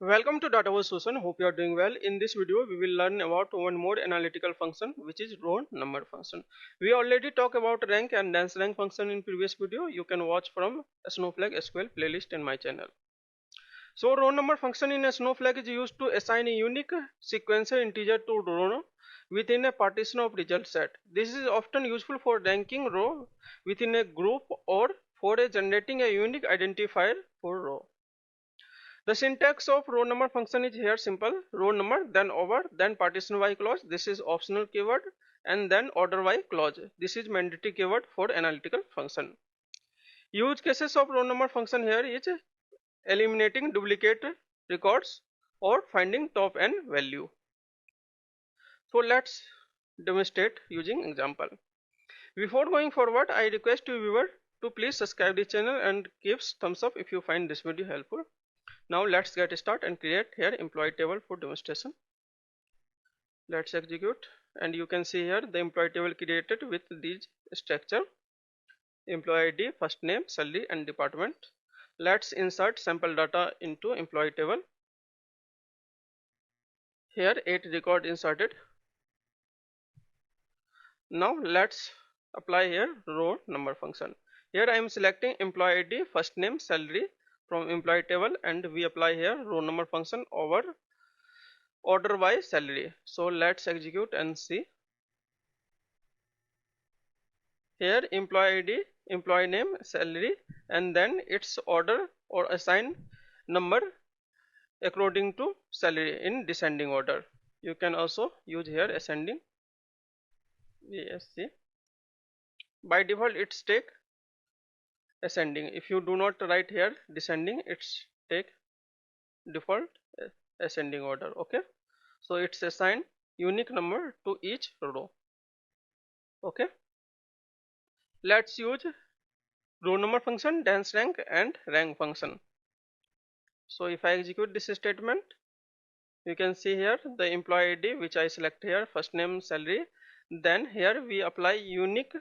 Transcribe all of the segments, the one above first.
Welcome to Database Solution. Hope you are doing well. In this video, we will learn about one more analytical function, which is row number function. We already talked about rank and dense rank function in previous video. You can watch from Snowflake SQL playlist in my channel. So row number function in a Snowflake is used to assign a unique sequential integer to row within a partition of result set. This is often useful for ranking row within a group or for generating a unique identifier for row. The syntax of row number function is here simple: row number, then over, then partition by clause, this is optional keyword, and then order by clause, this is mandatory keyword for analytical function. Use cases of row number function here is eliminating duplicate records or finding top n value. So let's demonstrate using example. Before going forward, I request you viewer to please subscribe the channel and give thumbs up if you find this video helpful. Now let's get started and create here employee table for demonstration. Let's execute, and you can see here the employee table created with these structure: employee ID, first name, salary and department. Let's insert sample data into employee table. Here 8 record inserted. Now let's apply here row number function. Here I am selecting employee ID, first name, salary from employee table, and we apply here row number function over order by salary. So let's execute and see. Here employee ID, employee name, salary, and then its order or assign number according to salary in descending order. You can also use here ascending. VSC. By default it's take ascending. If you do not write here descending, it's take default ascending order. Okay, so it's assign unique number to each row. Okay, let's use row number function, dense rank and rank function. So if I execute this statement, you can see here the employee ID which I select here, first name, salary. Then here we apply unique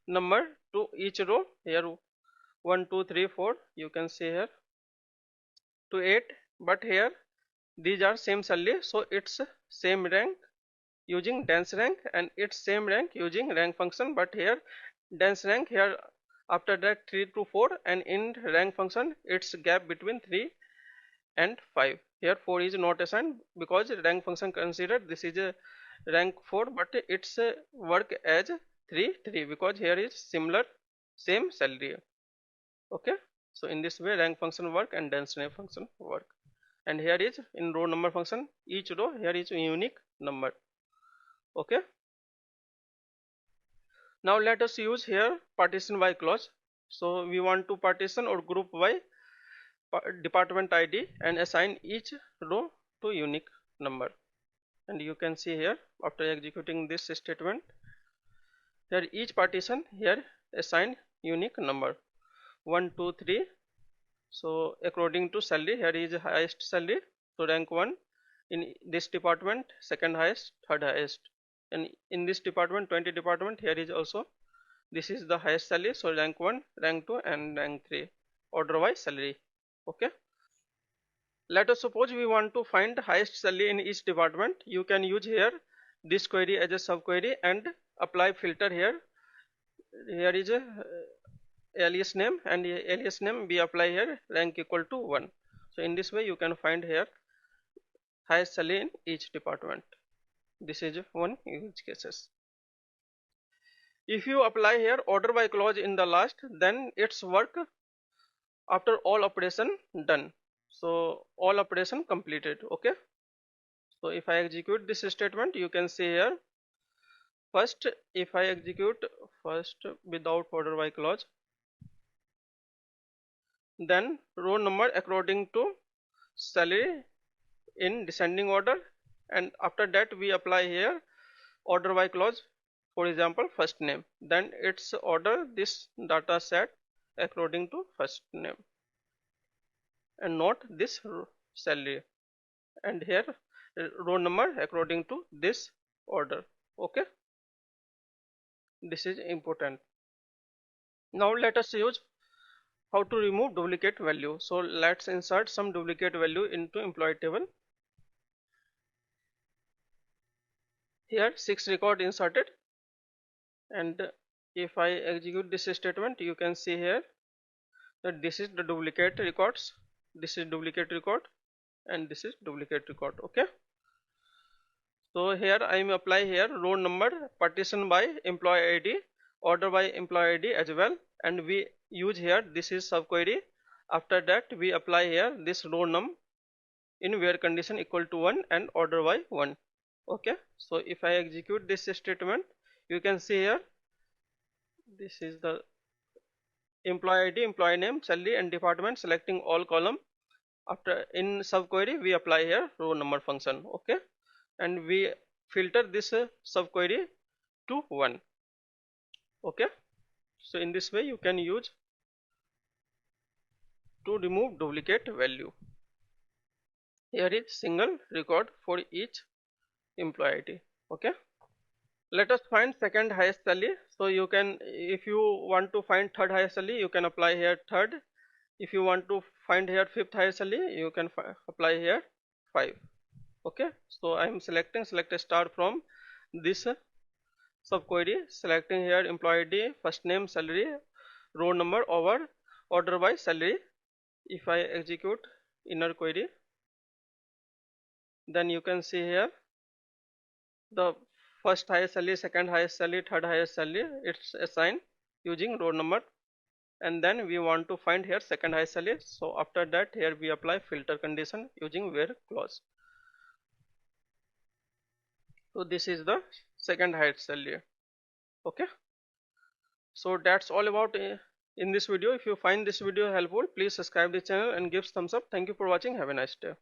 number to each row. Here 1 2 3 4, you can see here to 8, but here these are same salary, so it's same rank using dense rank, and it's same rank using rank function. But here dense rank, here after that 3 to 4, and in rank function it's gap between 3 and 5. Here 4 is not assigned because rank function considered this is a rank 4, but it's work as 3 because here is similar same salary. Okay, so in this way rank function work and dense rank function work. And here is in row number function, each row here is a unique number. Okay, now let us use here partition by clause. So we want to partition or group by department ID and assign each row to unique number. And you can see here after executing this statement, here each partition here assign unique number 1 2 3. So according to salary, here is highest salary, so rank 1. In this department second highest, third highest, and in this department 20 department, here is also this is the highest salary, so rank 1, rank 2 and rank 3 order by salary. Okay, let us suppose we want to find highest salary in each department. You can use here this query as a subquery and apply filter here. Here is a alias name, and alias name we apply here rank equal to 1. So in this way you can find here highest salary in each department. This is one use cases. If you apply here order by clause in the last, then it's work after all operation done, so all operation completed. Okay, so if I execute this statement, you can see here first, if I execute first without order by clause, then row number according to salary in descending order, and after that we apply here order by clause, for example first name, then it's order this data set according to first name and not this salary, and here row number according to this order. Okay, this is important. Now let us use how to remove duplicate value. So let's insert some duplicate value into employee table. Here 6 record inserted, and if I execute this statement, you can see here that this is the duplicate records, this is duplicate record, and this is duplicate record. Okay, so here I am apply here row number, partition by employee ID, order by employee ID as well, and we use here this is subquery. After that we apply here this row num in where condition equal to 1 and order by 1. Okay, so if I execute this statement, you can see here this is the employee ID, employee name, salary and department, selecting all column. After in subquery we apply here row number function. Okay, and we filter this subquery to 1. Okay, so in this way you can use to remove duplicate value. Here is single record for each employee ID. Okay, let us find second highest salary. So you can, if you want to find third highest salary, you can apply here third. If you want to find here fifth highest salary, you can apply here 5. Okay, so I am selecting select a star from this subquery, selecting here employee ID, first name, salary, row number over order by salary. If I execute inner query, then you can see here the first highest salary, second highest salary, third highest salary, it's assigned using row number, and then we want to find here second highest salary. So after that here we apply filter condition using where clause. So this is the second highest salary. Okay, so that's all about in this video. If you find this video helpful, please subscribe the channel and give thumbs up. Thank you for watching. Have a nice day.